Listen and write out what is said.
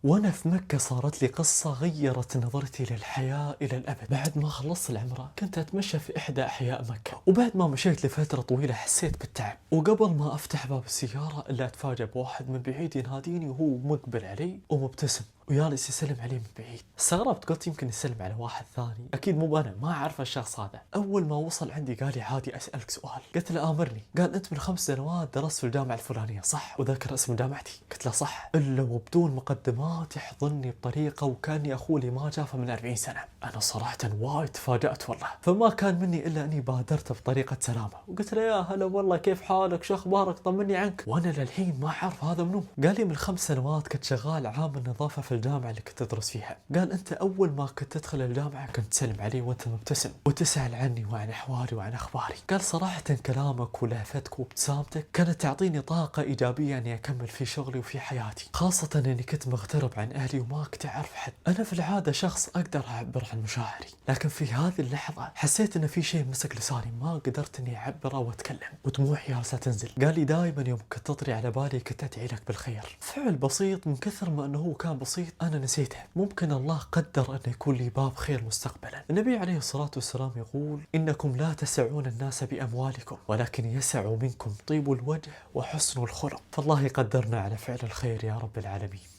وانا في مكة صارت لي قصة غيرت نظرتي للحياة الى الابد. بعد ما خلصت العمرة كنت اتمشى في احدى احياء مكة، وبعد ما مشيت لفترة طويلة حسيت بالتعب، وقبل ما افتح باب السيارة الا اتفاجأ بواحد من بعيد يناديني وهو مقبل علي ومبتسم وجالس يسلم علي من بعيد. استغربت، قلت يمكن يسلم على واحد ثاني، اكيد مو انا، ما اعرف الشخص هذا. اول ما وصل عندي قال لي عادي اسالك سؤال. قلت له امرني. قال انت من 5 سنوات درست في الجامعه الفلانيه صح؟ وذكر اسم جامعتي. قلت له صح. الا وبدون مقدمات يحضني بطريقه وكاني اخوه اللي ما شافه من 40 سنه. انا صراحه وايد تفاجات والله، فما كان مني الا اني بادرت بطريقه سلامه وقلت له يا هلا والله كيف حالك شو اخبارك طمني عنك. وانا للحين ما اعرف هذا منو. قال لي من 5 سنوات كنت شغال عامل نظافه في الجامعة اللي كنت أدرس فيها. قال أنت أول ما كنت تدخل الجامعة كنت تسلم علي وأنت مبتسم وتسأل عني وعن أحوالي وعن أخباري. قال صراحة كلامك ولهفتك وابتسامتك كانت تعطيني طاقة إيجابية أني أكمل في شغلي وفي حياتي، خاصة أني كنت مغترب عن أهلي وما كنت أعرف حد. أنا في العادة شخص أقدر أعبر عن مشاعري، لكن في هذه اللحظة حسيت أن في شيء مسك لساني ما قدرت أني أعبره وأتكلم ودموعي جالسة تنزل. قال لي دائما يوم كنت تطري على بالي كنت أدعي لك بالخير. فعل بسيط من كثر ما أنه هو كان بسيط أنا نسيته. ممكن الله قدر أن يكون لي باب خير مستقبلا. النبي عليه الصلاة والسلام يقول إنكم لا تسعون الناس بأموالكم ولكن يسع منكم طيب الوجه وحسن الخلق. فالله يقدرنا على فعل الخير يا رب العالمين.